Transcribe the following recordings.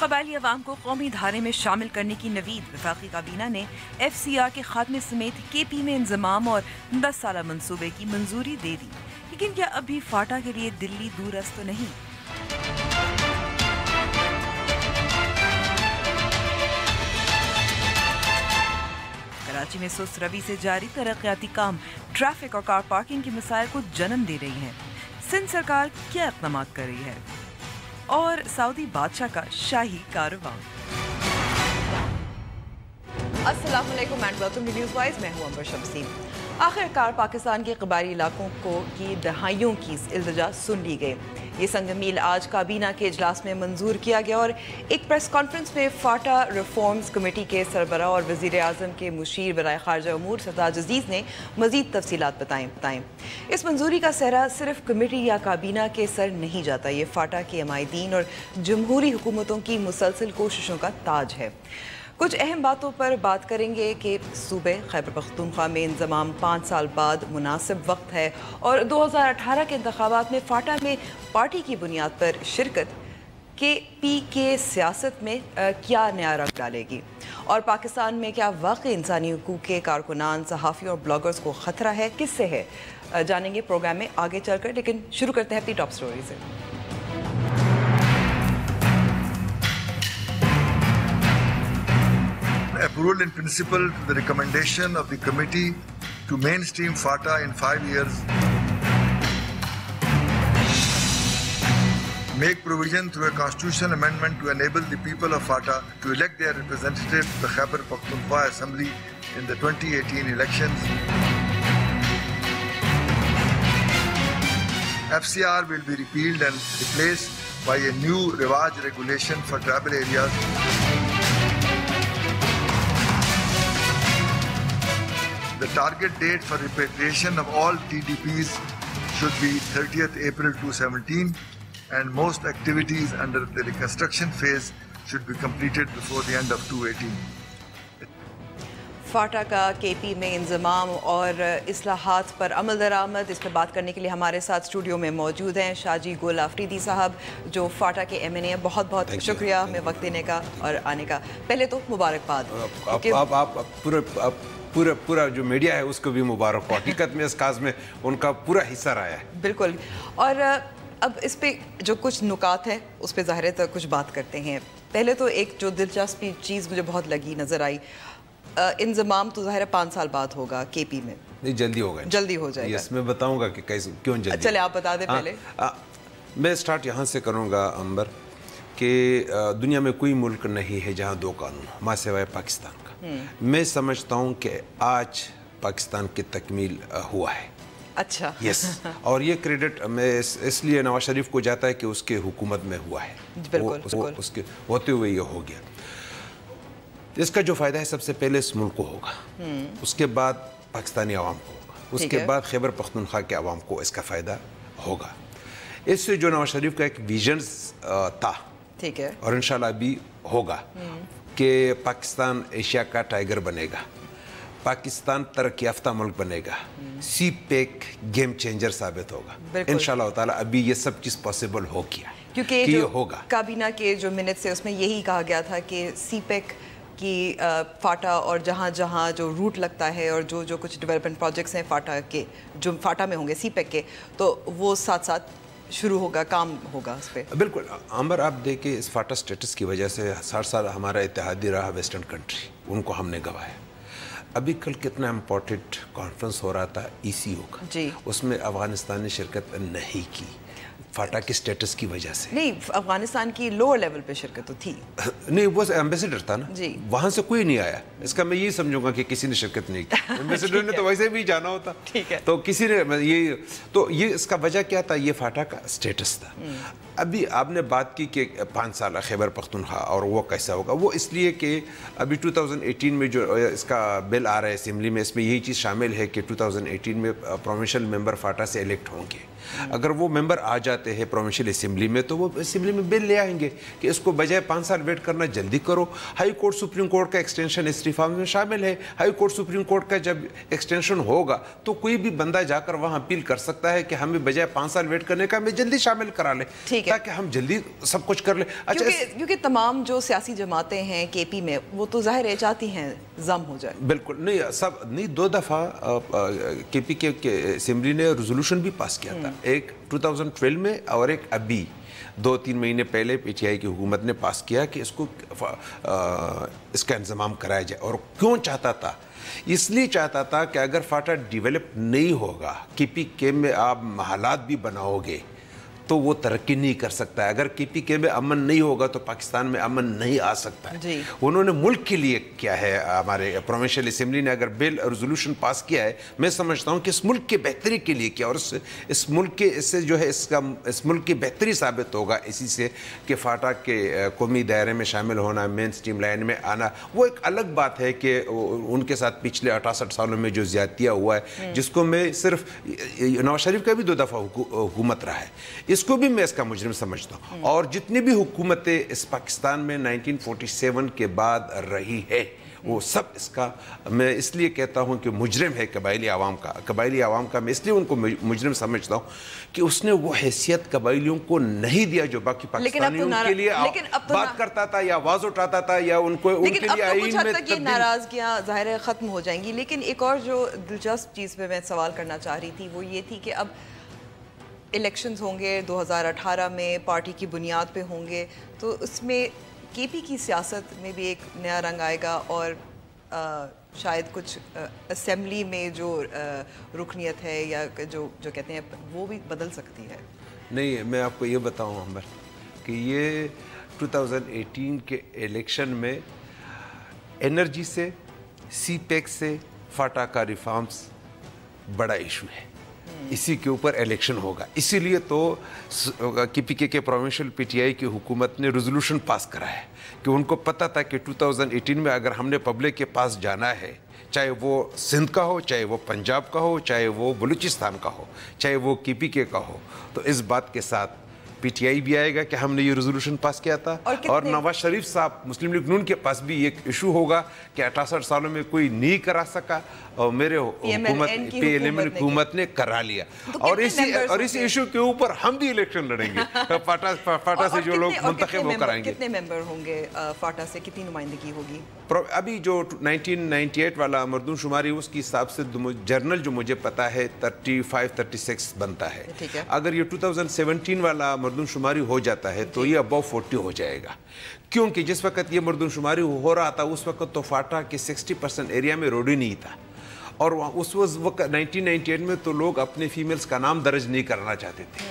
कबायली अवाम को कौमी धारे में शामिल करने की नवीद। वफाकी काबीना ने FCR के खात्मे समेत KP में इंजमाम और 10 साला मंसूबे की मंजूरी दे दी। लेकिन क्या अभी फाटा के लिए दिल्ली दूरस्त तो नहीं? कराची में सुस्त रवि से जारी तरक्याती काम ट्रैफिक और कार पार्किंग के मसाइल को जन्म दे रही है। सिंध सरकार क्या इक़दाम कर रही है? और सऊदी बादशाह का शाही कारवां। अस्सलाम वालेकुम and welcome to news wise. मैं हूं अंबर शमसी। आखिरकार पाकिस्तान के कबायली इलाकों को की दहाइयों की इल्तिजा सुन ली गई। ये संग मील आज काबीना के इजलास में मंजूर किया गया और एक प्रेस कॉन्फ्रेंस में फाटा रिफॉर्म्स कमेटी के सरबराह और वज़ीर आज़म के मुशीर बराए खारजा उमूर सरताज अजीज़ ने मज़ीद तफसीलात बताएं। इस मंजूरी का सहरा सिर्फ कमेटी या काबीना के सर नहीं जाता, ये फाटा के अमायदीन और जमहूरी हुकूमतों की मुसलसल कोशिशों का ताज है। कुछ अहम बातों पर बात करेंगे कि सूबे खैबर पख्तूनख्वा में इंजमाम 5 साल बाद मुनासिब वक्त है और 2018 के इंतखाबात में फाटा में पार्टी की बुनियाद पर शिरकत KP के सियासत में क्या नया रंग डालेगी और पाकिस्तान में क्या वाकई इंसानी हुकूक के कारकुनान, सहाफ़ियों और ब्लॉगर्स को ख़तरा है, किससे है, जानेंगे प्रोग्राम में आगे चलकर। लेकिन शुरू करते हैं अपनी टॉप स्टोरी से। Approval in principle to the recommendation of the committee to mainstream FATA in 5 years. Make provision through a constitutional amendment to enable the people of FATA to elect their representative to the Khyber Pakhtunkhwa Assembly in the 2018 elections. FCR will be repealed and replaced by a new Rivaj regulation for tribal areas. The target date for repatriation of all TDPs should be 30th April 2017 and most activities under the reconstruction phase should be completed before the end of 2018. फाटा का KP में इंजमाम और इस्लाहात पर अमल दरामद, इस पर बात करने के लिए हमारे साथ स्टूडियो में मौजूद हैं शाजी गुल आफरीदी साहब जो फाटा के MNA हैं। बहुत बहुत शुक्रिया हमें वक्त देने का और आने का। पहले तो मुबारकबाद। आप पूरा जो मीडिया है उसको भी मुबारक हो। हकीकत में इस काज में उनका पूरा हिस्सा रहा है। बिल्कुल। और अब इस पे जो कुछ नुकात है उस पे ज़ाहिर है कुछ बात करते हैं। पहले तो एक जो दिलचस्पी चीज़ मुझे बहुत लगी नज़र आई, इंजमाम तो ज़ाहिर है 5 साल बाद होगा KP में। नहीं, जल्दी होगा, जल्दी हो जाएगा। यस, मैं बताऊंगा कि कैसे क्यों जल्दी। चले आप बता दें पहले। मैं स्टार्ट यहाँ से करूँगा अंबर कि दुनिया में कोई मुल्क नहीं है जहाँ 2 कानून हो, माँ सिवाय पाकिस्तान का। मैं समझता हूँ कि आज पाकिस्तान की तकमील हुआ है। अच्छा। यस। और ये क्रेडिट मैं इसलिए नवाज शरीफ को जाता है कि उसके हुकूमत में हुआ है। बिल्कुल। उसके होते हुए ये हो गया। इसका जो फ़ायदा है सबसे पहले इस मुल्क को होगा, उसके बाद पाकिस्तानी अवाम को होगा, उसके बाद खैबर पख्तूनख्वा के अवाम को इसका फ़ायदा होगा। इससे जो नवाज शरीफ का एक विजन था, ठीक है, और इंशाल्लाह भी होगा कि पाकिस्तान एशिया का टाइगर बनेगा, पाकिस्तान तरक्की याफ्ता मुल्क बनेगा, CPEC गेम चेंजर साबित होगा इंशाल्लाह ताला। अभी ये सब चीज़ पॉसिबल हो गया क्योंकि ये होगा। काबीना के जो मिनट्स है उसमें यही कहा गया था कि CPEC की फाटा और जहाँ जहाँ जो रूट लगता है और जो जो कुछ डेवलपमेंट प्रोजेक्ट्स हैं फाटा के, जो फाटा में होंगे CPEC के, तो वो साथ साथ शुरू होगा, काम होगा उस पर। बिल्कुल अंबर, आप देखिए इस फाटा स्टेटस की वजह से 60 साल हमारा इत्तेहादी रहा वेस्टर्न कंट्री, उनको हमने गवाया। अभी कल कितना इम्पोर्टेंट कॉन्फ्रेंस हो रहा था ECO का जी, उसमें अफगानिस्तान ने शिरकत नहीं की फाटा के स्टेटस की वजह से। नहीं, अफगानिस्तान की लोअर लेवल पे शिरकत तो थी। नहीं, वो एम्बेसडर था ना जी, वहाँ से कोई नहीं आया। इसका मैं ये समझूंगा कि किसी ने शिरकत नहीं की। एम्बेसडर ने तो वैसे भी जाना होता, ठीक है, तो किसी ने ये इसका वजह क्या था? ये फाटा का स्टेटस था। अभी आपने बात की कि 5 साल खैबर पख्तूनख्वा और वो कैसा होगा, वो इसलिए कि अभी 2018 में जो इसका बिल आ रहा है असेंबली में, इसमें यही चीज़ शामिल है कि 2018 में प्रोविंशियल मेंबर फाटा से इलेक्ट होंगे। अगर वो मेंबर आ जाते हैं प्रोविंशियल असेंबली में तो वो असेंबली में बिल ले आएंगे कि इसको बजाय 5 साल वेट करना जल्दी करो। हाई कोर्ट सुप्रीम कोर्ट का एक्सटेंशन इस रिफॉर्म में शामिल है। हाई कोर्ट सुप्रीम कोर्ट का जब एक्सटेंशन होगा तो कोई भी बंदा जाकर वहां अपील कर सकता है कि हमें बजाय 5 साल वेट करने का हमें जल्दी शामिल करा ले, ताकि हम जल्दी सब कुछ कर ले। अच्छा, क्योंकि तमाम जो सियासी जमातें हैं केपी में वो तो जाहिर है चाहती हैं जम हो जाए। बिल्कुल नहीं, सब नहीं, 2 दफा केपी के असेंबली ने रेजोल्यूशन भी पास किया था, एक 2012 में और एक अभी 2-3 महीने पहले पीटीआई की हुकूमत ने पास किया कि इसको इसका इंतजाम कराया जाए। और क्यों चाहता था? इसलिए चाहता था कि अगर फाटा डेवलप नहीं होगा, केपीके में आप हालात भी बनाओगे तो वो तरक्की नहीं कर सकता है। अगर केपीके में अमन नहीं होगा तो पाकिस्तान में अमन नहीं आ सकता है। उन्होंने मुल्क के लिए क्या है, हमारे प्रोविंशियल असेंबली ने अगर बिल रेजोल्यूशन पास किया है, मैं समझता हूँ कि इस मुल्क की बेहतरी के लिए किया, और इस मुल्क के इससे जो है इस मुल्क की बेहतरी साबित होगा इसी से कि फाटा के कौमी दायरे में शामिल होना, मेन स्ट्रीम लाइन में आना। वो एक अलग बात है कि उनके साथ पिछले 68 सालों में जो ज्यादतियाँ हुआ है, जिसको मैं सिर्फ नवाज शरीफ का भी 2 दफा हुकूमत रहा है, इसको भी मैं इसका मुजरिम समझता हूं। और जितनी भी हुकूमतें इस पाकिस्तान में 1947 के बाद रही है, वो सब इसका मैं इसलिए कहता हूं कि मुजरिम है कबायली आवाम का। कबायली आवाम का मैं इसलिए उनको मुजरिम समझता हूं कि उसने वो हैसियत कबायलियों को नहीं दिया जो बाकी पाकिस्तानियों के लिए बात करता था या आवाज उठाता था या उनको उनके लिए आईन में ये नाराजगियां जाहिर है खत्म हो जाएंगी। लेकिन एक और जो दिलचस्प चीज पे मैं सवाल करना चाह रही थी वो ये थी कि अब इलेक्शंस होंगे 2018 में, पार्टी की बुनियाद पे होंगे, तो उसमें केपी की सियासत में भी एक नया रंग आएगा और शायद कुछ असेंबली में जो रुकनीत है या जो कहते हैं वो भी बदल सकती है। नहीं, मैं आपको ये बताऊं अमर कि ये 2018 के इलेक्शन में एनर्जी से, सीपेक से, फाटा का रिफॉर्म्स बड़ा इशू है, इसी के ऊपर इलेक्शन होगा। इसीलिए तो केपीके के प्रोविंशियल पीटीआई की हुकूमत ने रेजोल्यूशन पास करा है कि उनको पता था कि 2018 में अगर हमने पब्लिक के पास जाना है, चाहे वो सिंध का हो, चाहे वो पंजाब का हो, चाहे वो बलूचिस्तान का हो, चाहे वो केपीके का हो, तो इस बात के साथ पीटीआई भी आएगा कि हमने ये रेजोल्यूशन पास किया था। और नवाज शरीफ साहब मुस्लिम लीग नून के पास भी एक इशू होगा कि 68 सालों में कोई नहीं करा सका और मेरे हुकूमत ने करा लिया। और इसी इशू के ऊपर हम भी इलेक्शन लड़ेंगे। फाटा से जो लोग मुंतखब होकर आएंगे। कितने मेंबर होंगे फाटा से, कितनी नुमाइंदगी होगी? अभी जो 1998 वाला मरदूमशुमारी उसके हिसाब से जर्नल जो मुझे पता है 35-36 बनता है। अगर ये 2017 वाला मरदूमशुमारी हो जाता है तो ये अबव 40 हो जाएगा, क्योंकि जिस वक्त ये मरदूमशुमारी हो रहा था उस वक्त तो फाटा के 60% एरिया में रोड ही नहीं था। और उस वक्त 1998 में तो लोग अपने फीमेल्स का नाम दर्ज नहीं करना चाहते थे,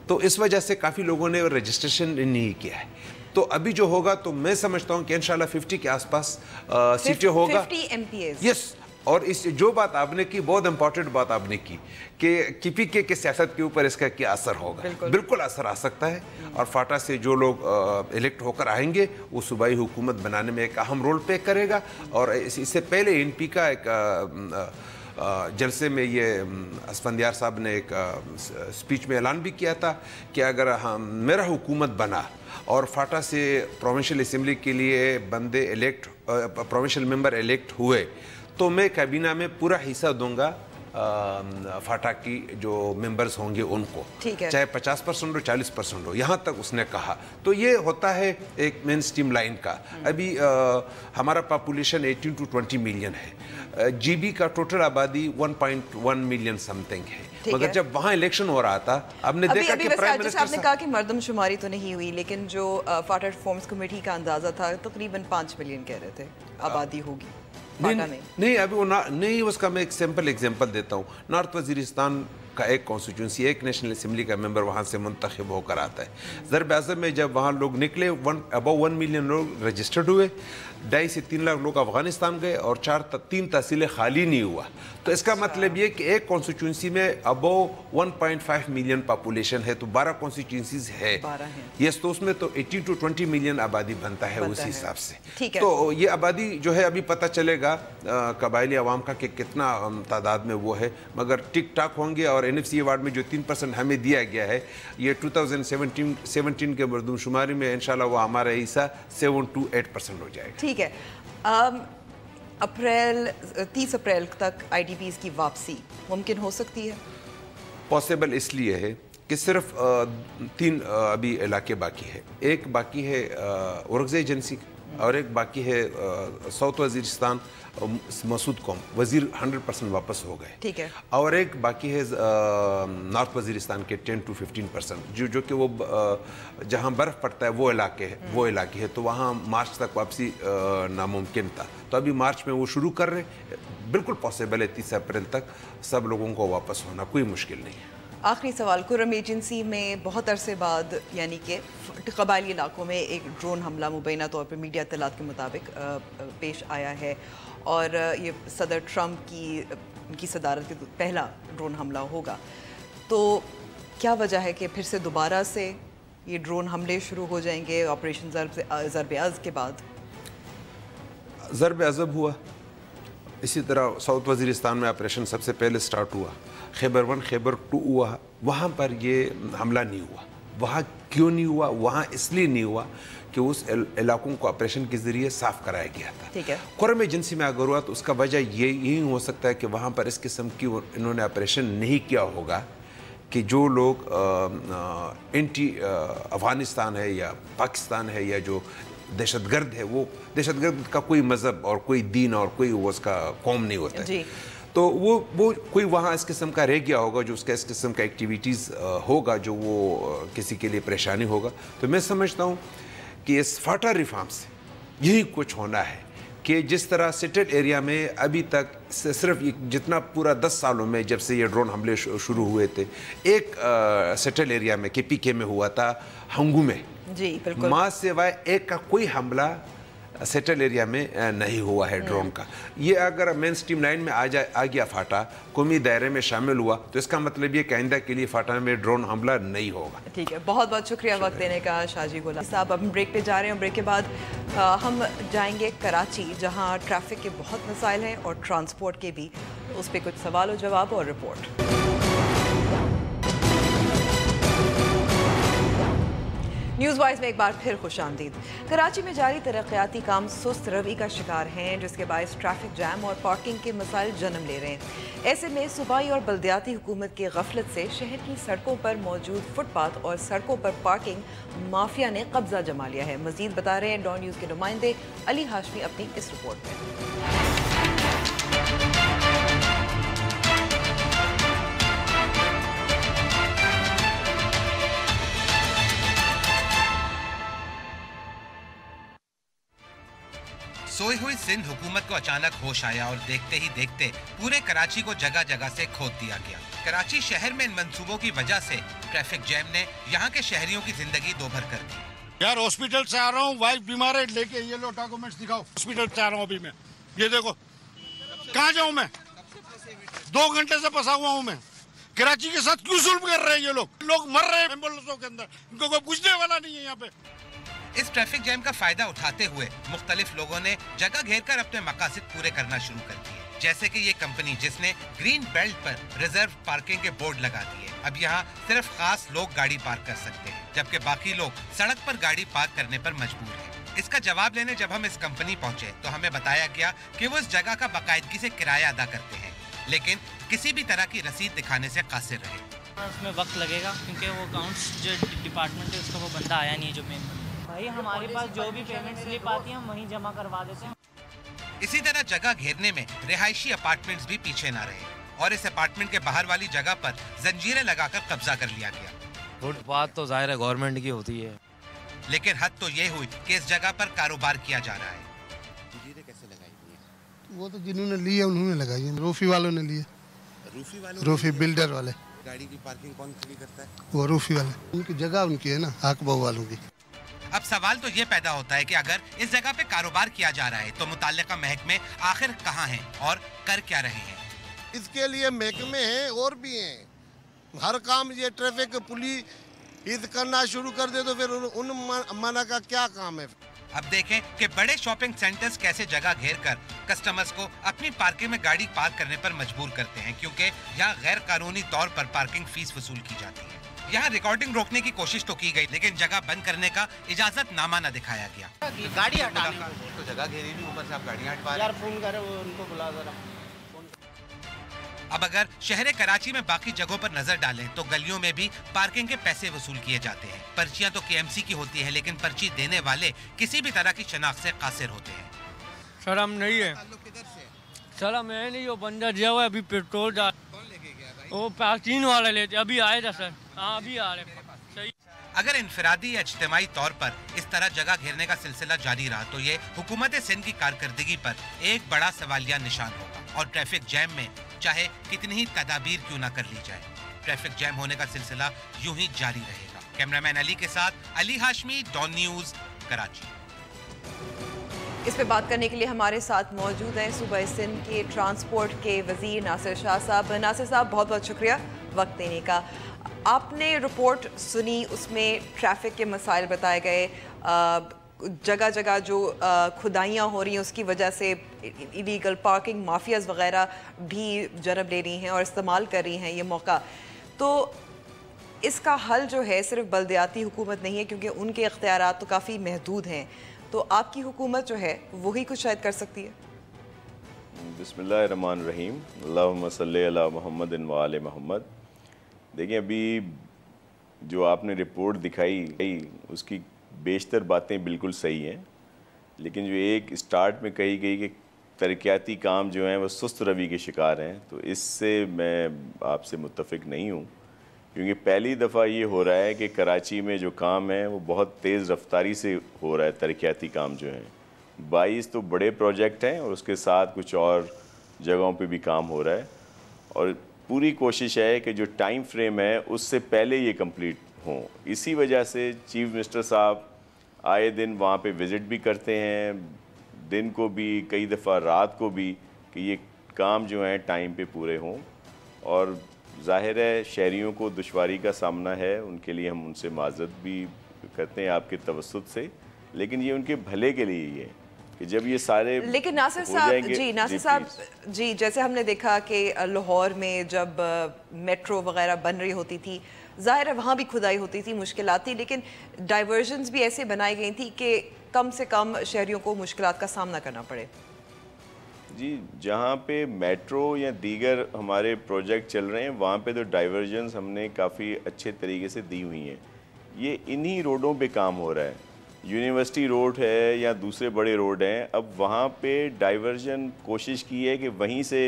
तो इस वजह से काफ़ी लोगों ने रजिस्ट्रेशन नहीं किया है। तो अभी जो होगा तो मैं समझता हूँ कि इंशाल्लाह 50 के आसपास सीटें होगा। 50 MPs। यस। और इस जो बात आपने की, बहुत इंपॉर्टेंट बात आपने की कि केपीके के सियासत के ऊपर इसका क्या असर होगा। बिल्कुल असर आ सकता है। और फाटा से जो लोग इलेक्ट होकर आएंगे वो सूबाई हुकूमत बनाने में एक अहम रोल प्ले करेगा। और इससे पहले एनपी का एक जलसे में ये असफंदियार साहब ने एक स्पीच में ऐलान भी किया था कि अगर मेरा हुकूमत बना और फाटा से प्रोविंशियल असेंबली के लिए बंदे इलेक्ट, प्रोविंशियल मेंबर इलेक्ट हुए तो मैं कैबिना में पूरा हिस्सा दूंगा फाटा की जो मेंबर्स होंगे उनको, चाहे 50% हो 40% हो, यहाँ तक उसने कहा। तो ये होता है एक मेन स्ट्रीम लाइन का। अभी हमारा पॉपुलेशन 18 to 20 मिलियन है, जीबी का टोटल आबादी 1.1 मिलियन समथिंग है। मगर जब वहाँ इलेक्शन हो रहा था, आपने देखा कि प्राइम मिनिस्टर आपने कहा कि मर्दमशुमारी तो नहीं हुई, लेकिन जो फाटा रिफॉर्म्स कमेटी का अंदाजा था तकरीबन 5 मिलियन कह रहे थे आबादी होगी। नहीं अभी वो नहीं, उसका मैं एक सिंपल एग्जांपल देता हूँ। नॉर्थ वजीरिस्तान का एक कॉन्स्टिट्यूंसी, एक नेशनल असेंबली का मेंबर वहाँ से मुंतखब होकर आता है। ज़रब आज़म में जब वहाँ लोग निकले, अबव 1 मिलियन लोग रजिस्टर्ड हुए, 2.5 से 3 लाख लोग अफगानिस्तान गए और 3 तहसीलें खाली नहीं हुआ। तो इसका मतलब ये कि एक कॉन्स्टिट्यूंसी में अबव 1.5 मिलियन पॉपुलेशन है, तो 12 कॉन्स्टिट्यूंसीज है। यस, तो उसमें तो 18 to 20 मिलियन आबादी बनता है उस हिसाब से। तो ये आबादी जो है अभी पता चलेगा कबायली अवाम का कि कितना तादाद में वो है, मगर टिक टाक होंगे और और NFCA वार्ड में जो 3% हमें दिया गया है, ये 2017 के मरदूमशुमारी में इंशाल्लाह वो हमारा हिस्सा 7 to 8% हो जाएगा। ठीक है। 30 अप्रैल तक IDPs की वापसी मुमकिन हो सकती है? पॉसिबल इसलिए है कि सिर्फ 3 अभी इलाके बाकी है। एक बाकी है औरंगज़ेब एजेंसी और एक बाकी है साउथ वजीरिस्तान, मसूद कौम वजीर 100% वापस हो गए। ठीक है। और एक बाकी है नॉर्थ वजीरिस्तान के 10 to 15% जो कि वो जहाँ बर्फ़ पड़ता है वो इलाके है, तो वहाँ मार्च तक वापसी नामुमकिन था। तो अभी मार्च में वो शुरू कर रहे हैं, बिल्कुल पॉसिबल है 30 अप्रैल तक सब लोगों को वापस होना, कोई मुश्किल नहीं है। आखिरी सवाल, कुर्रम एजेंसी में बहुत अरसे बाद यानी कि कबायली इलाकों में एक ड्रोन हमला मुबैना तौर पर मीडिया इत्तलात के मुताबिक पेश आया है और ये सदर ट्रंप की सदारत के पहला ड्रोन हमला होगा, तो क्या वजह है कि फिर से दोबारा से ये ड्रोन हमले शुरू हो जाएंगे ऑपरेशन ज़रब-ए-अज़ब के बाद? ज़रब-ए-अज़ब हुआ, इसी तरह साउथ वजीरिस्तान में ऑपरेशन सबसे पहले स्टार्ट हुआ, खैबर 1 खैबर 2 हुआ, वहाँ पर ये हमला नहीं हुआ। वहाँ क्यों नहीं हुआ? वहाँ इसलिए नहीं हुआ कि उस इलाकों को ऑपरेशन के ज़रिए साफ़ कराया गया था। ठीक है। कुर्रम एजेंसी में अगर हुआ तो उसका वजह यही हो सकता है कि वहाँ पर इस किस्म की इन्होंने ऑपरेशन नहीं किया होगा कि जो लोग एंटी अफ़गानिस्तान है या पाकिस्तान है या जो दहशतगर्द है, वो दहशतगर्द का कोई मज़हब और कोई दीन और कोई वो उसका कौम नहीं होता है। तो वो कोई वहाँ इस किस्म का रह गया होगा जो उसका इस किस्म का एक्टिविटीज़ होगा जो वो किसी के लिए परेशानी होगा। तो मैं समझता हूँ कि इस फाटा रिफॉर्म से यही कुछ होना है कि जिस तरह सेटल एरिया में अभी तक सिर्फ जितना पूरा 10 सालों में जब से ये ड्रोन हमले शुरू हुए थे, एक सेटल एरिया में KPK में हुआ था, हंगू में, जी बिल्कुल, माँ सिवाय एक का कोई हमला सेटल एरिया में नहीं हुआ है ड्रोन का। ये अगर मेन स्ट्रीम लाइन में आ गया फाटा, कौमी दायरे में शामिल हुआ, तो इसका मतलब ये आइंदा के लिए फाटा में ड्रोन हमला नहीं होगा। ठीक है, बहुत बहुत शुक्रिया वक्त देने का शाहजी गुलाम साहब। अब हम ब्रेक पे जा रहे हैं, ब्रेक के बाद हम जाएंगे कराची, जहां ट्रैफिक के बहुत मसाइल हैं और ट्रांसपोर्ट के भी, उस पर कुछ सवाल और जवाब और रिपोर्ट। न्यूज़ वाइज में एक बार फिर खुशामदीद। कराची में जारी तरक्याती काम सुस्त रवि का शिकार हैं, जिसके बायस ट्रैफिक जैम और पार्किंग के मसाइल जन्म ले रहे हैं। ऐसे में सूबाई और बल्दियाती हुकूमत की गफलत से शहर की सड़कों पर मौजूद फुटपाथ और सड़कों पर पार्किंग माफिया ने कब्जा जमा लिया है। मजीद बता रहे हैं डॉन न्यूज़ के नुमाइंदे अली हाशमी अपनी इस रिपोर्ट में। सोई हुई सिंध हुकूमत को अचानक होश आया और देखते ही देखते पूरे कराची को जगह जगह से खोद दिया गया। कराची शहर में इन मंसूबों की वजह से ट्रैफिक जैम ने यहाँ के शहरियों की जिंदगी दोभर कर दी। यार हॉस्पिटल से आ रहा हूँ, वाइफ बीमार है, लेके ये लो डॉक्यूमेंट्स दिखाओ। हॉस्पिटल से आ रहा हूँ अभी मैं, ये देखो। कहाँ जाऊँ मैं? 2 घंटे से फंसा हुआ हूँ मैं। कराची के साथ क्यों जुल्म कर रहे हैं ये लोग मर रहे हैं एम्बुलेंसों के अंदर, इनको कोई पूछने वाला नहीं है यहाँ पे। इस ट्रैफिक जैम का फायदा उठाते हुए मुख्तलिफ लोगों ने जगह घेर कर अपने मकासद पूरे करना शुरू कर दिए, जैसे कि ये कंपनी जिसने ग्रीन बेल्ट पर रिजर्व पार्किंग के बोर्ड लगा दिए। अब यहाँ सिर्फ खास लोग गाड़ी पार्क कर सकते हैं, जबकि बाकी लोग सड़क पर गाड़ी पार्क करने पर मजबूर हैं। इसका जवाब लेने जब हम इस कंपनी पहुँचे तो हमें बताया गया कि वो इस जगह का बाकायदगी से किराया अदा करते हैं, लेकिन किसी भी तरह की रसीद दिखाने से कासिर रहे। उसमें वक्त लगेगा क्योंकि वो अकाउंट्स जो डिपार्टमेंट है उसका वो बंदा आया नहीं है जो मेन। भाई हमारे पास जो भी पेमेंट स्लिप आती है हम वहीं जमा करवा देते हैं। इसी तरह जगह घेरने में रिहायशी अपार्टमेंट्स भी पीछे ना रहे और इस अपार्टमेंट के बाहर वाली जगह पर जंजीरें लगाकर कब्जा कर लिया गया। फुटपाथ तो जाहिर है गवर्नमेंट की होती है, लेकिन हद तो ये हुई कि इस जगह पर कारोबार किया जा रहा है। जंजीरें कैसे लगाई हुई है? वो तो जिन्होंने ली है उन्होंने लगाई है, रूफी वालों ने ली है। रूफी बिल्डर वाले। गाड़ी की पार्किंग कौन फ्री करता है? वो रूफी वाले, उनकी जगह उनकी है ना, हक बहू वालों की। अब सवाल तो ये पैदा होता है कि अगर इस जगह पे कारोबार किया जा रहा है तो मुताल्लिका महकमे आखिर कहाँ हैं और कर क्या रहे हैं? इसके लिए महकमे हैं और भी हैं। हर काम ये ट्रैफिक पुलिस ईद करना शुरू कर दे तो फिर उन माना का क्या काम है? अब देखें कि बड़े शॉपिंग सेंटर्स कैसे जगह घेर कर कस्टमर्स को अपनी पार्किंग में गाड़ी पार्क करने पर मजबूर करते हैं, क्योंकि यहाँ गैर कानूनी तौर पर पार्किंग फीस वसूल की जाती है। यहाँ रिकॉर्डिंग रोकने की कोशिश तो की गई, लेकिन जगह बंद करने का इजाजत नामा न दिखाया गया। गाड़ी हटाने तो जगह घेरी नहीं, ऊपर से आप गाड़ियाँ हटवा रहे हैं। यार फोन करे वो उनको बुला जरा। अब अगर शहर कराची में बाकी जगहों पर नजर डालें तो गलियों में भी पार्किंग के पैसे वसूल किए जाते हैं। पर्चियां तो केएमसी की होती है, लेकिन पर्ची देने वाले किसी भी तरह की शनाख्त से कासिर होते हैं। शर्म नहीं है, शर्म है नहीं। वो बंदा जो है अभी पेट्रोल डाल, वो पार्किंग वाला लेते अभी आए था सर। हाँ अभी आ रहे। सही। अगर इनफरादी या इज्तिमाई तौर पर इस तरह जगह घेरने का सिलसिला जारी रहा तो ये हुकूमत सिंध की कारकर्दगी पर एक बड़ा सवालिया निशान होगा और ट्रैफिक जैम में चाहे कितनी ही तदाबीर क्यों ना कर ली जाए, ट्रैफिक जैम होने का सिलसिला यूं ही जारी रहेगा। कैमरामैन अली के साथ अली हाशमी, डॉन न्यूज़, कराची। इस पे बात करने के लिए हमारे साथ मौजूद हैं सूबा सिंध के ट्रांसपोर्ट के वजीर नासिर शाह साहब। नासिर साहब, बहुत बहुत शुक्रिया वक्त देने का। आपने रिपोर्ट सुनी, उसमें ट्रैफिक के मसाइल बताए गए, जगह जगह जो खुदाइयाँ हो रही हैं उसकी वजह से इलीगल पार्किंग माफियाज वगैरह भी जन्म ले रही हैं और इस्तेमाल कर रही हैं ये मौका। तो इसका हल जो है सिर्फ बल्दियाती हुकूमत नहीं है, क्योंकि उनके इख्तियारात तो काफ़ी महदूद हैं। तो आपकी हुकूमत जो है वही कुछ शायद कर सकती है। बिस्मिल्लाहिर्रहमानिर्रहीम, अल्लाहुम्मा सल्ली अला मुहम्मद व आले मोहम्मद। देखिए, अभी जो आपने रिपोर्ट दिखाई उसकी बेशतर बातें बिल्कुल सही हैं, लेकिन जो एक स्टार्ट में कही गई कि तरक्याती काम जो हैं वो सुस्त रवि के शिकार हैं, तो इससे मैं आपसे मुत्तफ़िक नहीं हूँ। क्योंकि पहली दफ़ा ये हो रहा है कि कराची में जो काम है वो बहुत तेज़ रफ्तारी से हो रहा है। तरक्याती काम जो हैं 22 तो बड़े प्रोजेक्ट हैं और उसके साथ कुछ और जगहों पे भी काम हो रहा है, और पूरी कोशिश है कि जो टाइम फ्रेम है उससे पहले ये कंप्लीट हों। इसी वजह से चीफ मिनिस्टर साहब आए दिन वहाँ पे विज़िट भी करते हैं, दिन को भी, कई दफ़ा रात को भी, कि ये काम जो हैं टाइम पे पूरे हों। और ज़ाहिर है शहरियों को दुश्वारी का सामना है, उनके लिए हम उनसे माज़रत भी करते हैं आपके तवस्सुत से, लेकिन ये उनके भले के लिए ही है कि जब ये सारे। लेकिन नासिर साहब जी, जैसे हमने देखा कि लाहौर में जब मेट्रो वगैरह बन रही होती थी, ज़ाहिर है वहाँ भी खुदाई होती थी, मुश्किलात थी, लेकिन डाइवर्जन्स भी ऐसे बनाई गई थी कि कम से कम शहरियों को मुश्किलात का सामना करना पड़े। जी, जहाँ पे मेट्रो या दीगर हमारे प्रोजेक्ट चल रहे हैं वहाँ पे तो डाइवर्जन्स हमने काफ़ी अच्छे तरीके से दी हुई हैं। ये इन्हीं रोडों पे काम हो रहा है, यूनिवर्सिटी रोड है या दूसरे बड़े रोड हैं, अब वहाँ पे डाइवर्जन कोशिश की है कि वहीं से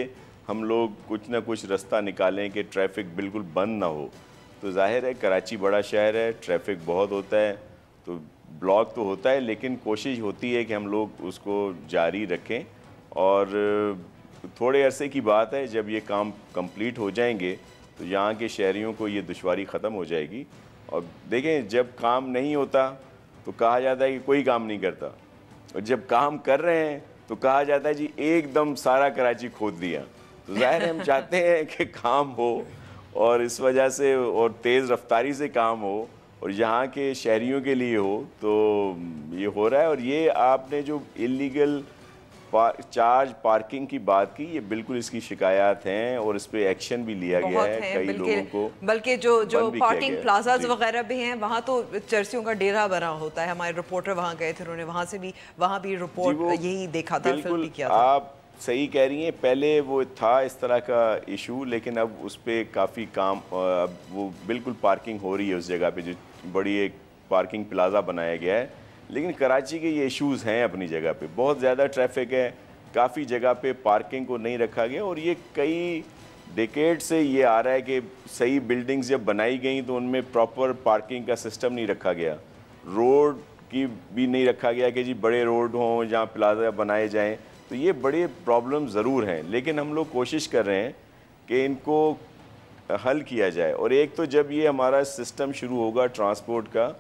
हम लोग कुछ ना कुछ रास्ता निकालें कि ट्रैफिक बिल्कुल बंद ना हो। तो जाहिर है कराची बड़ा शहर है, ट्रैफिक बहुत होता है, तो ब्लॉक तो होता है, लेकिन कोशिश होती है कि हम लोग उसको जारी रखें। और थोड़े अरसे की बात है, जब ये काम कंप्लीट हो जाएंगे तो यहाँ के शहरियों को ये दुश्वारी ख़त्म हो जाएगी। और देखें, जब काम नहीं होता तो कहा जाता है कि कोई काम नहीं करता, और जब काम कर रहे हैं तो कहा जाता है जी एकदम सारा कराची खोद दिया। तो ज़ाहिर हम चाहते हैं कि काम हो, और इस वजह से और तेज़ रफ्तारी से काम हो और यहाँ के शहरियों के लिए हो, तो ये हो रहा है। और ये आपने जो इलीगल चार्ज पार्किंग की बात की, ये बिल्कुल इसकी शिकायत हैं और इस पे एक्शन भी लिया गया है कई लोगों को, बल्कि जो पार्किंग प्लाजाज वगैरह भी हैं वहाँ तो चर्सियों का डेरा बना होता है। हमारे रिपोर्टर वहाँ गए थे, उन्होंने वहाँ भी रिपोर्ट यही देखा था, फिल्म भी किया था। आप सही कह रही हैं, पहले वो था इस तरह का इशू, लेकिन अब उस पर काफ़ी काम, अब वो बिल्कुल पार्किंग हो रही है उस जगह पे, जो बड़ी एक पार्किंग प्लाजा बनाया गया है। लेकिन कराची के ये इश्यूज़ हैं अपनी जगह पे, बहुत ज़्यादा ट्रैफिक है, काफ़ी जगह पे पार्किंग को नहीं रखा गया, और ये कई डिकेड से ये आ रहा है कि सही बिल्डिंग्स जब बनाई गई तो उनमें प्रॉपर पार्किंग का सिस्टम नहीं रखा गया, रोड की भी नहीं रखा गया कि जी बड़े रोड हों जहाँ प्लाजा बनाए जाएँ। तो ये बड़े प्रॉब्लम ज़रूर हैं, लेकिन हम लोग कोशिश कर रहे हैं कि इनको हल किया जाए। और एक तो जब ये हमारा सिस्टम शुरू होगा ट्रांसपोर्ट का,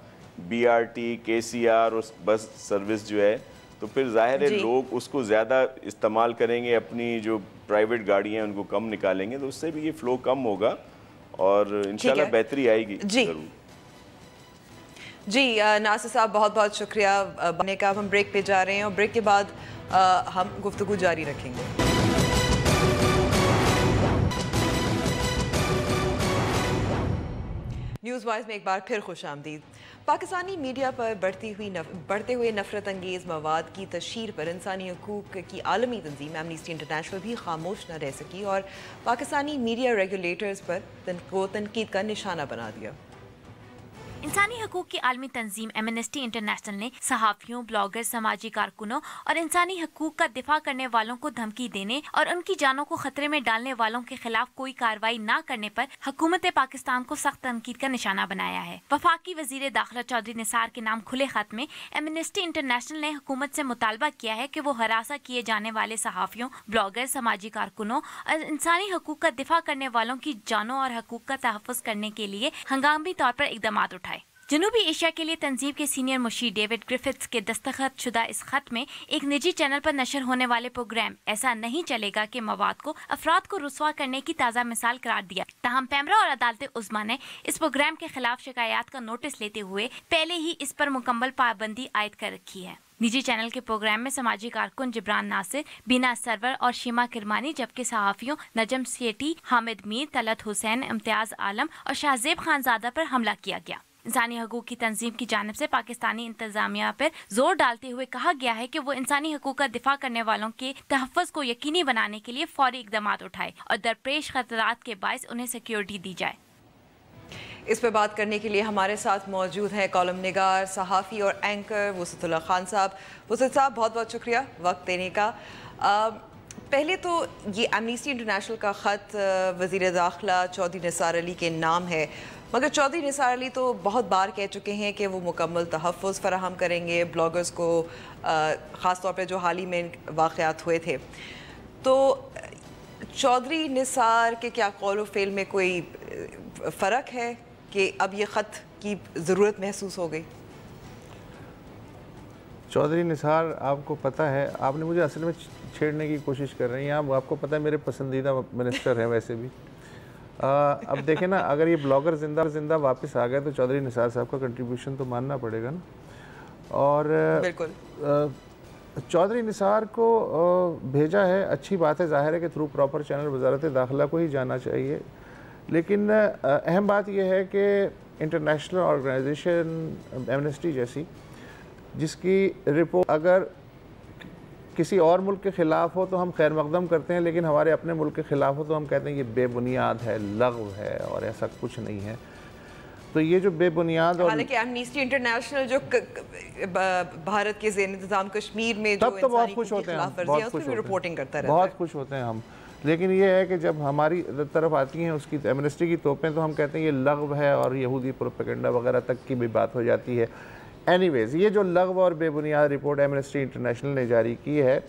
BRT, KCR और बस सर्विस जो है, तो फिर जाहिर है लोग उसको ज़्यादा इस्तेमाल करेंगे, अपनी जो प्राइवेट गाड़ियाँ हैं उनको कम निकालेंगे, तो उससे भी ये फ़्लो कम होगा और इंशाल्लाह बेहतरी आएगी ज़रूर। जी नासिर साहब, बहुत बहुत शुक्रिया बनने का। हम ब्रेक पे जा रहे हैं और ब्रेक के बाद हम गुफ्तगू जारी रखेंगे। न्यूज़ वाइज में एक बार फिर खुश आमदीद। पाकिस्तानी मीडिया पर बढ़ते हुए नफरत अंगेज़ मवाद की तशहीर पर इंसानी हकूक़ की आलमी तंजीम एमनेस्टी इंटरनेशनल भी खामोश न रह सकी और पाकिस्तानी मीडिया रेगुलेटर्स पर तनकीद का निशाना बना दिया। इंसानी हकूक की आलमी तंजीम एमनेस्टी इंटरनेशनल ने सहाफ़ियों, ब्लॉगर, समाजी कारकुनों और इंसानी हकूक का दिफा करने वालों को धमकी देने और उनकी जानों को खतरे में डालने वालों के खिलाफ कोई कार्रवाई न करने पर हुकूमत पाकिस्तान को सख्त तनकीद का निशाना बनाया है। वफाकी वजीर दाखिला चौधरी निसार के नाम खुले खत में एमनेस्टी इंटरनेशनल ने हुकूमत से मुतालबा किया है कि वो हरासा किए जाने वाले सहाफ़ियों, ब्लॉगर, समाजी कारकुनों और इंसानी हकूक का दिफा करने वालों की जानों और हकूक का तहफ़्फ़ुज़ करने के लिए हंगामी तौर पर इक़दाम उठाए। जनूबी एशिया के लिए तंजीम के सीनियर मुशीर डेविड ग्रिफिथ्स के दस्तखत शुदा इस खत में एक निजी चैनल पर नशर होने वाले प्रोग्राम ऐसा नहीं चलेगा के मवाद को अफराद को रुस्वा करने की ताज़ा मिसाल करार दिया। ताहम पैमरा और अदालत उज़्मा ने इस प्रोग्राम के खिलाफ शिकायत का नोटिस लेते हुए पहले ही इस पर मुकम्मल पाबंदी आयद कर रखी है। निजी चैनल के प्रोग्राम में समाजी कारकुन जिब्रान नासिर, बीना सरवर और शीमा किरमानी, जबकि सहाफ़ियों नजम सेठी, हामिद मीर, तलत हुसैन, इम्तियाज़ आलम और शाहजेब खानजादा पर हमला किया गया। इंसानी हकूक़ की तंजीम की जानिब से पाकिस्तानी इंतजामिया पर जोर डालते हुए कहा गया है कि वो इंसानी हकूक़ का दिफा करने वालों के तहफ़्फ़ुज़ को यकीनी बनाने के लिए फौरी इक़दाम उठाए और दरपेश खतरात के बायस उन्हें सिक्योरिटी दी जाए। इस पर बात करने के लिए हमारे साथ मौजूद हैं कॉलम निगार, सहाफ़ी और एंकर वुसअतुल्लाह खान साहब। वुसअत साहब, बहुत बहुत शुक्रिया वक्त देने का। पहले तो ये एमनेस्टी इंटरनेशनल का ख़त वज़ीर दाखिला चौधरी निसार अली के नाम है, मगर चौधरी निसार अली तो बहुत बार कह चुके हैं कि वो मुकम्मल तहफ़्फ़ुज़ फ़राहम करेंगे ब्लॉगर्स को, ख़ास तौर पे जो हाल ही में वाक़यात हुए थे। तो चौधरी निसार के क्या कौल फ़ेल में कोई फ़र्क है कि अब ये ख़त की ज़रूरत महसूस हो गई? चौधरी निसार, आपको पता है, आपने मुझे असल में छेड़ने की कोशिश कर रही हैं। आपको पता है मेरे पसंदीदा मिनिस्टर हैं वैसे भी। अब देखें ना, अगर ये ब्लॉगर जिंदा वापस आ गए तो चौधरी निसार साहब का कंट्रीब्यूशन तो मानना पड़ेगा ना। और बिल्कुल चौधरी निसार को भेजा है, अच्छी बात है, ज़ाहिर है कि थ्रू प्रॉपर चैनल वजारत दाखिला को ही जाना चाहिए। लेकिन अहम बात यह है कि इंटरनेशनल ऑर्गेनाइजेशन एमनेस्टी जैसी, जिसकी रिपोर्ट अगर किसी और मुल्क के ख़िलाफ़ हो तो हम खैर मकदम करते हैं, लेकिन हमारे अपने मुल्क के ख़िलाफ़ हो तो हम कहते हैं ये बेबुनियाद है, लग़व है और ऐसा कुछ नहीं है। तो ये जो बेबुनियाद, और हालांकि एमनेस्टी इंटरनेशनल जो भारत के ज़ेर इंतज़ाम कश्मीर में तब तो बहुत खुश होते हैं, बहुत खुश रिपोर्टिंग करता रहता है, बहुत खुश होते हैं हम। लेकिन ये है कि जब हमारी तरफ आती हैं उसकी एमनेस्टी की तोपें तो हम कहते हैं ये लग़व है और यहूदी प्रोपेगेंडा वगैरह तक की भी बात हो जाती है। एनीवेज़, ये जो लग़व और बेबुनियाद रिपोर्ट एमनेस्टी इंटरनेशनल ने जारी की है,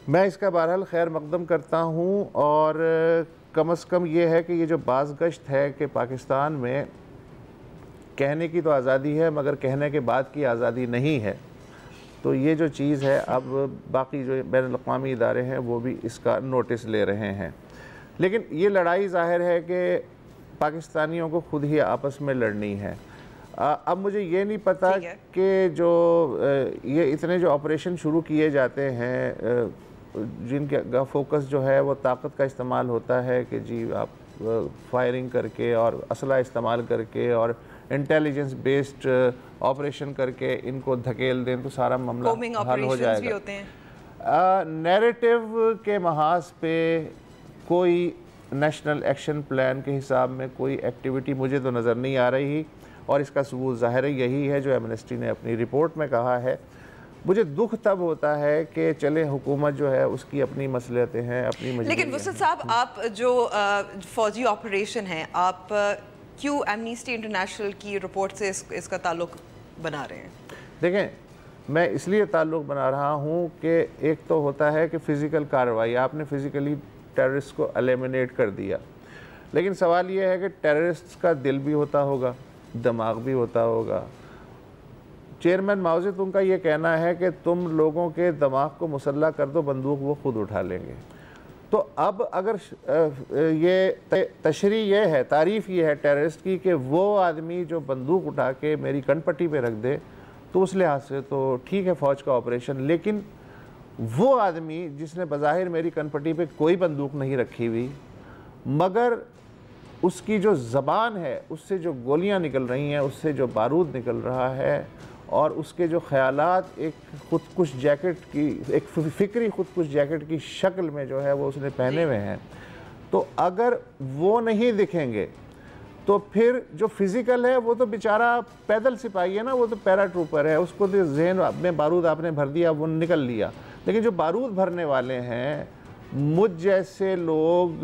मैं इसका बहरहाल खैर मकदम करता हूँ। और कम अज़ कम ये है कि ये जो बाज़गश्त है कि पाकिस्तान में कहने की तो आज़ादी है मगर कहने के बाद की आज़ादी नहीं है, तो ये जो चीज़ है अब बाकी जो बैनुल-अक़वामी इदारे हैं वो भी इसका नोटिस ले रहे हैं। लेकिन ये लड़ाई ज़ाहिर है कि पाकिस्तानियों को खुद ही आपस में लड़नी है। अब मुझे ये नहीं पता कि जो ये इतने जो ऑपरेशन शुरू किए जाते हैं जिनका फोकस जो है वो ताकत का इस्तेमाल होता है कि जी आप फायरिंग करके और असला इस्तेमाल करके और इंटेलिजेंस बेस्ड ऑपरेशन करके इनको धकेल दें तो सारा मामला हल हो जाएगा। नैरेटिव के महाज पे कोई नेशनल एक्शन प्लान के हिसाब में कोई एक्टिविटी मुझे तो नज़र नहीं आ रही, और इसका सबूत ज़ाहिर यही है जो एमनेस्टी ने अपनी रिपोर्ट में कहा है। मुझे दुख तब होता है कि चले हुकूमत जो है उसकी अपनी मसलियतें हैं, अपनी मजबूरियां। लेकिन वुसअत साहब, आप जो फौजी ऑपरेशन है, आप क्यों एमनेस्टी इंटरनेशनल की रिपोर्ट से इसका ताल्लुक बना रहे हैं? देखें, मैं इसलिए ताल्लुक बना रहा हूँ कि एक तो होता है कि फ़िज़िकल कार्रवाई, आपने फ़िज़िकली टेररिस्ट को एलिमिनेट कर दिया, लेकिन सवाल ये है कि टेररिस्ट का दिल भी होता होगा, दिमाग भी होता होगा। चेयरमैन माओ ज़ेडुंग का ये कहना है कि तुम लोगों के दिमाग को मुसल्ला कर दो, बंदूक वो खुद उठा लेंगे। तो अब अगर ये तशरी ये है, तारीफ़ ये है टेररिस्ट की कि वो आदमी जो बंदूक उठा के मेरी कनपट्टी पे रख दे, तो उस लिहाज से तो ठीक है फ़ौज का ऑपरेशन, लेकिन वो आदमी जिसने बज़ाहिर मेरी कनपट्टी पे कोई बंदूक नहीं रखी हुई, मगर उसकी जो ज़बान है उससे जो गोलियां निकल रही हैं, उससे जो बारूद निकल रहा है, और उसके जो ख़यालात एक खुदकुश जैकेट की, एक फ़िक्री खुदकुश जैकेट की शक्ल में जो है वो उसने पहने हुए हैं, तो अगर वो नहीं दिखेंगे तो फिर जो फिज़िकल है वो तो बेचारा पैदल सिपाही है ना, वो तो पैरा ट्रूपर है, उसको तो जहन में बारूद आपने भर दिया, वो निकल लिया। लेकिन जो बारूद भरने वाले हैं मुझ जैसे लोग,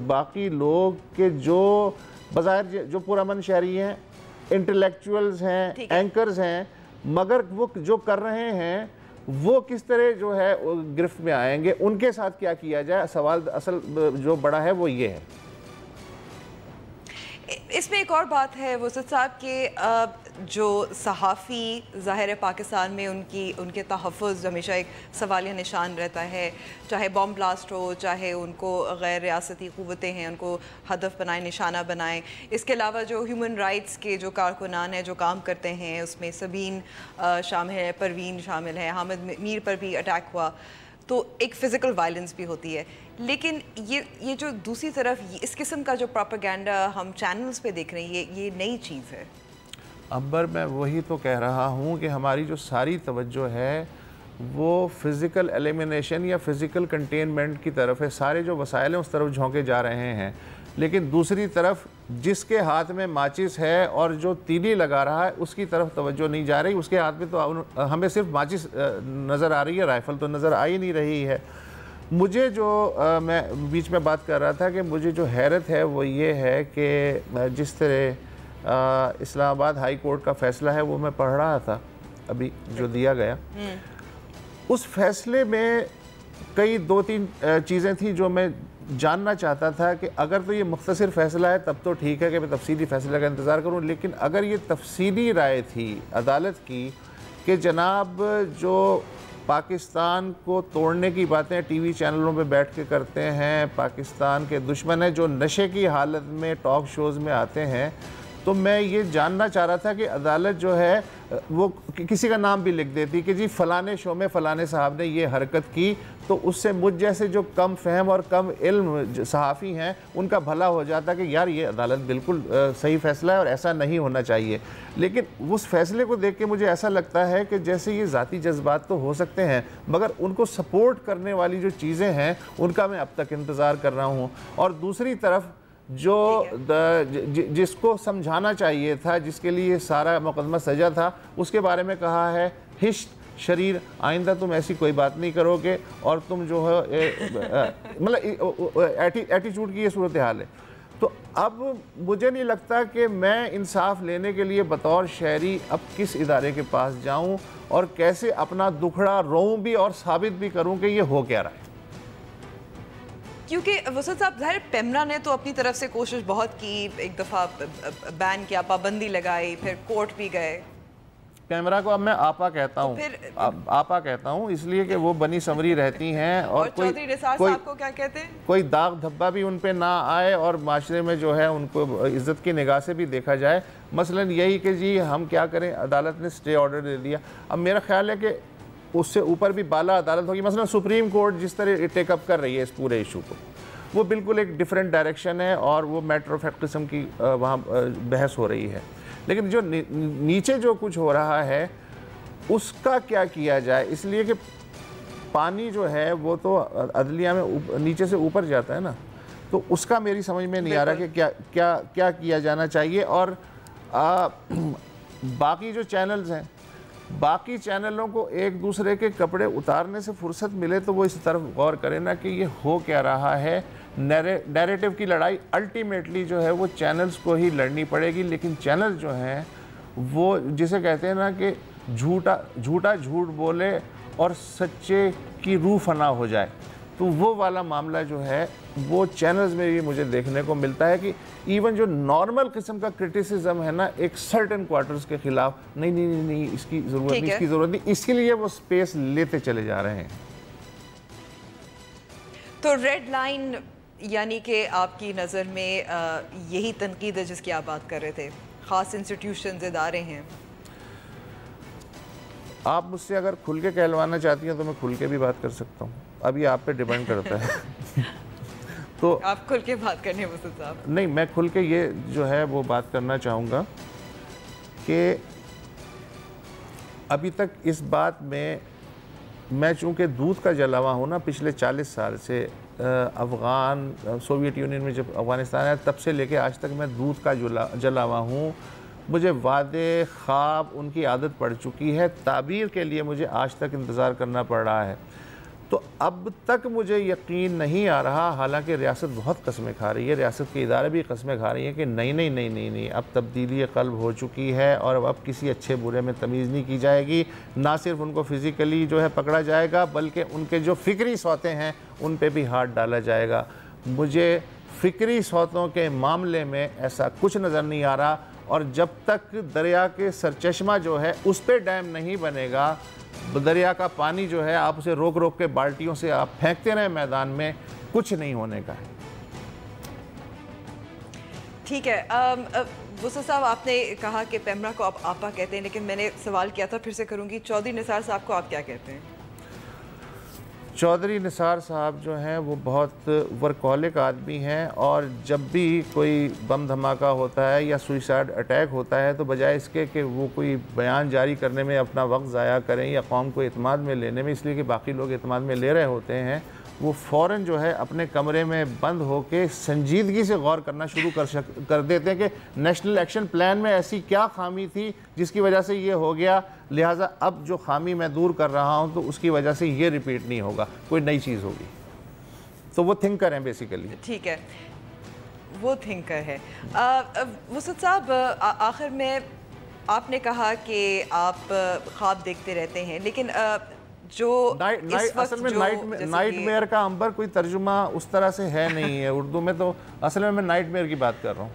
बाकी लोग के जो बाज़ाहिर जो पुरअमन शहरी हैं, इंटेलेक्चुअल्स हैं, एंकर्स हैं, मगर वो जो कर रहे हैं वो किस तरह जो है गिरफ्त में आएंगे, उनके साथ क्या किया जाए, सवाल असल जो बड़ा है वो ये है। इसमें एक और बात है वसत साहब के जो सहाफ़ी ज़ाहिर है पाकिस्तान में उनके तहफ़्फ़ुज़ हमेशा एक सवालिया निशान रहता है, चाहे बॉम्ब ब्लास्ट हो, चाहे उनको गैर रियासती क़ुव्वतें हैं उनको हदफ बनाएं, निशाना बनाएं। इसके अलावा जो ह्यूमन राइट्स के जो कारकुनान हैं जो काम करते हैं, उसमें सबीन शामिल है, परवीन शामिल है, हामिद मीर पर भी अटैक हुआ, तो एक फ़िज़िकल वायलेंस भी होती है। लेकिन ये जो दूसरी तरफ इस किस्म का जो प्रोपेगेंडा हम चैनल्स पे देख रहे हैं, ये नई चीज़ है। अंबर, मैं वही तो कह रहा हूँ कि हमारी जो सारी तवज्जो है वो फ़िज़िकल एलिमिनेशन या फ़िज़िकल कंटेनमेंट की तरफ है, सारे जो वसाइल हैं उस तरफ झोंके जा रहे हैं, लेकिन दूसरी तरफ जिसके हाथ में माचिस है और जो तीली लगा रहा है उसकी तरफ तवज्जो नहीं जा रही। उसके हाथ में तो हमें सिर्फ माचिस नज़र आ रही है, राइफ़ल तो नज़र आ ही नहीं रही है। मुझे जो मैं बीच में बात कर रहा था कि मुझे जो हैरत है वो ये है कि जिस तरह इस्लामाबाद हाई कोर्ट का फ़ैसला है वो मैं पढ़ रहा था अभी जो दिया गया, उस फैसले में कई 2-3 चीज़ें थी जो मैं जानना चाहता था कि अगर तो ये मुख्तसर फ़ैसला है तब तो ठीक है कि मैं तफसीली फ़ैसले का इंतज़ार करूं, लेकिन अगर ये तफसीली राय थी अदालत की कि जनाब जो पाकिस्तान को तोड़ने की बातें टीवी चैनलों पे बैठ के करते हैं, पाकिस्तान के दुश्मन हैं जो नशे की हालत में टॉक शोज़ में आते हैं, तो मैं ये जानना चाह रहा था कि अदालत जो है वो किसी का नाम भी लिख देती कि जी फ़लाने शो में फ़लाने साहब ने ये हरकत की, तो उससे मुझ जैसे जो कम फहम और कम इल्म सहाफ़ी हैं उनका भला हो जाता कि यार ये अदालत बिल्कुल सही फ़ैसला है और ऐसा नहीं होना चाहिए। लेकिन उस फ़ैसले को देख के मुझे ऐसा लगता है कि जैसे ये ज़ाती जज्बात तो हो सकते हैं, मगर उनको सपोर्ट करने वाली जो चीज़ें हैं उनका मैं अब तक इंतज़ार कर रहा हूँ। और दूसरी तरफ जो जिसको समझाना चाहिए था, जिसके लिए सारा मुकदमा सजा था, उसके बारे में कहा है हिश्त शरीर, आइंदा तुम ऐसी कोई बात नहीं करोगे और तुम जो है मतलब एटीट्यूड की ये सूरत हाल है। तो अब मुझे नहीं लगता कि मैं इंसाफ लेने के लिए बतौर शहरी अब किस इदारे के पास जाऊं और कैसे अपना दुखड़ा रोऊं भी और साबित भी करूं कि ये हो क्या रहा है। क्योंकि वसत साहब ज़ाहिर पेमरा ने तो अपनी तरफ से कोशिश बहुत की, एक दफ़ा बैन किया, पाबंदी लगाई, फिर कोर्ट भी गए। कैमरा को अब मैं आपा कहता हूँ, आपा कहता हूँ इसलिए कि वो बनी समरी रहती हैं और चौधरी निसार साहब को क्या कहते हैं, कोई दाग धब्बा भी उन पे ना आए और माशरे में जो है उनको इज्जत की निगाह से भी देखा जाए। मसलन यही कि जी हम क्या करें, अदालत ने स्टे ऑर्डर दे दिया, अब मेरा ख्याल है कि उससे ऊपर भी बाला अदालत होगी। मसलन सुप्रीम कोर्ट जिस तरह टेकअप कर रही है इस पूरे इशू को, वो बिल्कुल एक डिफरेंट डायरेक्शन है और वो मैटर ऑफ फैक्ट किस्म की वहाँ बहस हो रही है। लेकिन जो नीचे जो कुछ हो रहा है उसका क्या किया जाए, इसलिए कि पानी जो है वो तो अदलिया में नीचे से ऊपर जाता है ना, तो उसका मेरी समझ में नहीं आ रहा कि क्या किया जाना चाहिए। और बाकी जो चैनल्स हैं, बाकी चैनलों को एक दूसरे के कपड़े उतारने से फुर्सत मिले तो वो इस तरफ गौर करें ना कि ये हो क्या रहा है। नैरेटिव की लड़ाई अल्टीमेटली जो है वो चैनल्स को ही लड़नी पड़ेगी, लेकिन चैनल जो हैं वो जिसे कहते हैं ना कि झूठा झूठ बोले और सच्चे की रूह फना हो जाए, तो वो वाला मामला जो है वो चैनल्स में भी मुझे देखने को मिलता है कि इवन जो नॉर्मल किस्म का क्रिटिसिज्म है ना एक सर्टेन क्वार्टर्स के खिलाफ, नहीं इसकी ज़रूरत नहीं, इसके लिए वो स्पेस लेते चले जा रहे हैं। तो रेड लाइन यानी कि आपकी नज़र में यही तनकीद है जिसकी आप बात कर रहे थे, ख़ास इंस्टीट्यूशंस, इदारे हैं। आप मुझसे अगर खुल के कहलवाना चाहती हैं तो मैं खुल के भी बात कर सकता हूँ, अभी आप पे डिपेंड करता है। तो आप खुल के बात करने वसूल साहब। नहीं, मैं खुल के ये जो है वो बात करना चाहूँगा कि अभी तक इस बात में मैं चूँकि दूध का जलावा हूँ ना, पिछले 40 साल से सोवियत यूनियन में जब अफ़गानिस्तान है तब से लेके आज तक मैं दूध का जलावा हूँ। मुझे वादे ख्वाब उनकी आदत पड़ चुकी है, ताबीर के लिए मुझे आज तक इंतज़ार करना पड़ रहा है। तो अब तक मुझे यकीन नहीं आ रहा, हालांकि रियासत बहुत कस्में खा रही है, रियासत के इदारे भी कस्में खा रही हैं कि नहीं, अब तब्दीली क़ल्ब हो चुकी है और अब किसी अच्छे बुरे में तमीज़ नहीं की जाएगी। ना सिर्फ उनको फ़िज़िकली जो है पकड़ा जाएगा, बल्कि उनके जो फ़िक्री सौते हैं उन पे भी हाथ डाला जाएगा। मुझे फ़िक्री सौतों के मामले में ऐसा कुछ नज़र नहीं आ रहा, और जब तक दरिया के सरचश्मा जो है उस पर डैम नहीं बनेगा, दरिया का पानी जो है आप उसे रोक रोक के बाल्टियों से आप फेंकते रहें मैदान में, कुछ नहीं होने का है। ठीक है। वसूल साहब, आपने कहा कि पेमरा को आप आपा कहते हैं, लेकिन मैंने सवाल किया था, फिर से करूंगी, चौधरी निसार साहब को आप क्या कहते हैं? चौधरी निसार साहब जो हैं वो बहुत वर्कहॉलिक आदमी हैं, और जब भी कोई बम धमाका होता है या सुइसाइड अटैक होता है तो बजाय इसके कि वो कोई बयान जारी करने में अपना वक्त ज़ाया करें या कौम को इत्मीनान में लेने में, इसलिए कि बाकी लोग इत्मीनान में ले रहे होते हैं, वो फ़ौरन जो है अपने कमरे में बंद होकर संजीदगी से गौर करना शुरू कर देते हैं कि नेशनल एक्शन प्लान में ऐसी क्या खामी थी जिसकी वजह से ये हो गया, लिहाजा अब जो खामी मैं दूर कर रहा हूँ तो उसकी वजह से ये रिपीट नहीं होगा, कोई नई चीज़ होगी। तो वो थिंकर हैं बेसिकली। ठीक है, वो थिंकर है। वसूल साहब, आखिर में आपने कहा कि आप ख्वाब देखते रहते हैं, लेकिन जो असल में नाइटमेयर का अंबर कोई तर्जुमा उस तरह से है नहीं है उर्दू में, तो असल में मैं नाइटमेयर की बात कर रहा हूँ।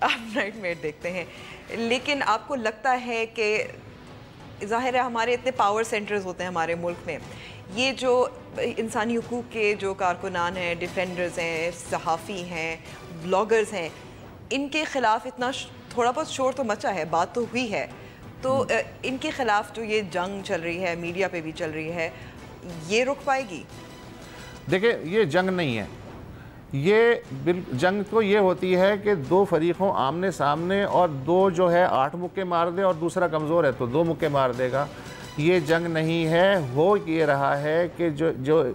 आप नाइटमेयर देखते हैं, लेकिन आपको लगता है कि ज़ाहिर है हमारे इतने पावर सेंटर्स होते हैं हमारे मुल्क में, ये जो इंसानी हुकूक के जो कारकुनान हैं, डिफेंडर्स हैं, सहाफ़ी हैं, ब्लॉगर्स हैं, इनके ख़िलाफ़ इतना थोड़ा बहुत शोर तो मचा है, बात तो हुई है, तो इनके ख़िलाफ़ जो ये जंग चल रही है, मीडिया पे भी चल रही है, ये रुक पाएगी? देखिए, ये जंग नहीं है, ये जंग तो ये होती है कि दो फरीक़ों आमने सामने, और दो जो है 8 मुक्के मार दे और दूसरा कमज़ोर है तो 2 मुक्के मार देगा। ये जंग नहीं है। हो ये रहा है कि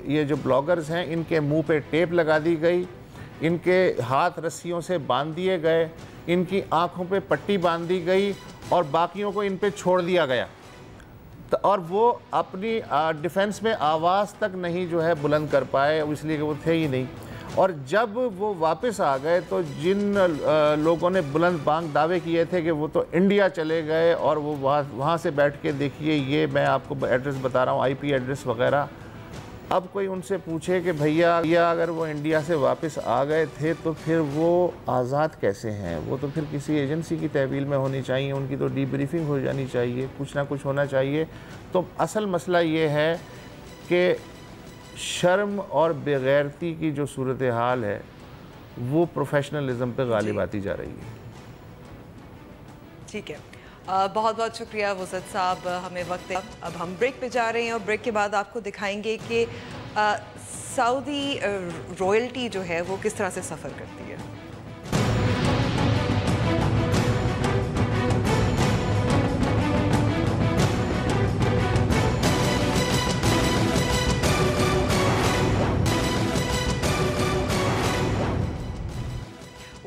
ये जो ब्लॉगर्स हैं इनके मुंह पे टेप लगा दी गई, इनके हाथ रस्सियों से बांध दिए गए, इनकी आँखों पे पट्टी बांध दी गई और बाकियों को इन पे छोड़ दिया गया, और वो अपनी डिफेंस में आवाज़ तक नहीं जो है बुलंद कर पाए, इसलिए कि वो थे ही नहीं। और जब वो वापस आ गए तो जिन लोगों ने बुलंद बांग दावे किए थे कि वो तो इंडिया चले गए, और वो वहाँ से बैठ के देखिए, ये मैं आपको एड्रेस बता रहा हूँ, IP एड्रेस वगैरह। अब कोई उनसे पूछे कि भैया अगर वो इंडिया से वापस आ गए थे तो फिर वो आज़ाद कैसे हैं? वो तो फिर किसी एजेंसी की तहवील में होनी चाहिए, उनकी तो डीब्रीफिंग हो जानी चाहिए, कुछ ना कुछ होना चाहिए। तो असल मसला ये है कि शर्म और बेगैरती की जो सूरत हाल है वो प्रोफेशनलिज्म पे गालिब आती जा रही है। ठीक है, बहुत बहुत शुक्रिया वसत साहब, हमें वक्त है, अब हम ब्रेक पे जा रहे हैं और ब्रेक के बाद आपको दिखाएंगे कि सऊदी रॉयल्टी जो है वो किस तरह से सफ़र करती है।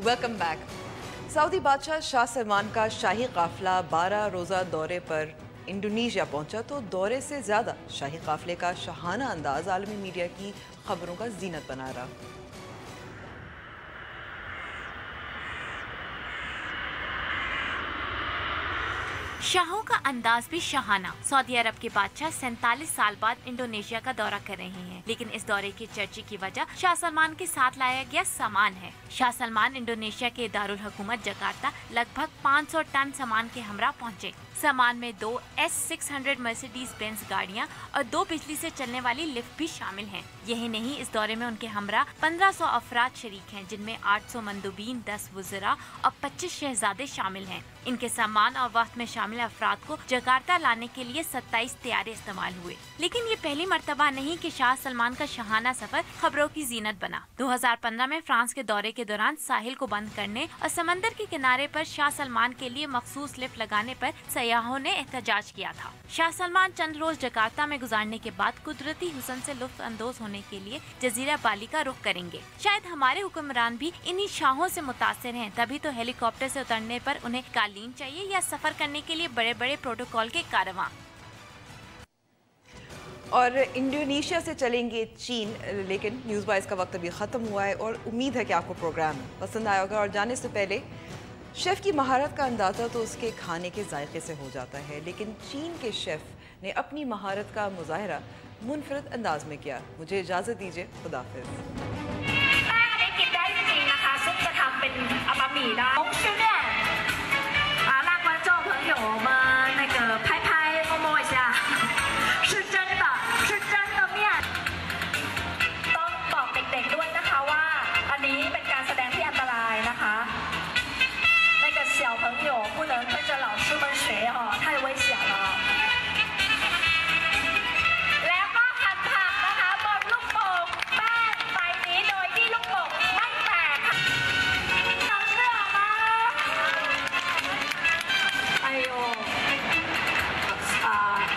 Welcome back. सऊदी बादशाह शाह सलमान का शाही काफिला 12 रोज़ा दौरे पर इंडोनेशिया पहुंचा, तो दौरे से ज़्यादा शाही काफिले का शाहाना अंदाज आलमी मीडिया की खबरों का जीनत बना रहा। शाहों का अंदाज भी शाहाना। सऊदी अरब के बादशाह 47 साल बाद इंडोनेशिया का दौरा कर रहे हैं, लेकिन इस दौरे की चर्चा की वजह शाह सलमान के साथ लाया गया सामान है। शाह सलमान इंडोनेशिया के दारुल हुकूमत जकार्ता लगभग 500 टन सामान के हमरा पहुंचे। सामान में 2 S600 मर्सिडीज बेंज गाड़ियां और 2 बिजली से चलने वाली लिफ्ट भी शामिल हैं। यही नहीं, इस दौरे में उनके हमरा 1500 अफराद शरीक हैं, जिनमें 800 मंदूबीन, 10 वुज़रा और 25 शहजादे शामिल हैं। इनके सामान और वक्त में शामिल अफराद को जकार्ता लाने के लिए 27 तैयारे इस्तेमाल हुए। लेकिन ये पहली मर्तबा नहीं कि शाह सलमान का शाहाना सफर खबरों की जीनत बना। 2015 में फ्रांस के दौरे के दौरान साहिल को बंद करने और समंदर के किनारे पर शाह सलमान के लिए मखसूस लिफ्ट लगाने पर सयाहों ने एहतजाज किया था। शाह सलमान चंद रोज जकार्ता में गुजारने के बाद कुदरती हुस्न से लुत्फ अंदोज होने के लिए जजीरा बाली का रुख करेंगे। शायद हमारे हुक्मरान भी इन्हीं शाहों से मुतासिर हैं, तभी तो हेलीकॉप्टर से उतरने पर उन्हें कालीन चाहिए या सफर करने के लिए बड़े बड़े प्रोटोकॉल के कारवां। और इंडोनेशिया से चलेंगे चीन, लेकिन न्यूज़ वाइज का वक्त अभी ख़त्म हुआ है और उम्मीद है कि आपको प्रोग्राम पसंद आया होगा। और जाने से पहले शेफ़ की महारत का अंदाज़ा तो उसके खाने के जायके से हो जाता है, लेकिन चीन के शेफ़ ने अपनी महारत का मुजाहरा मुनफरद अंदाज में किया। मुझे इजाज़त दीजिए, खुदाफिज़।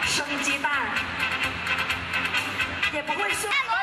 生鸡蛋也不会说。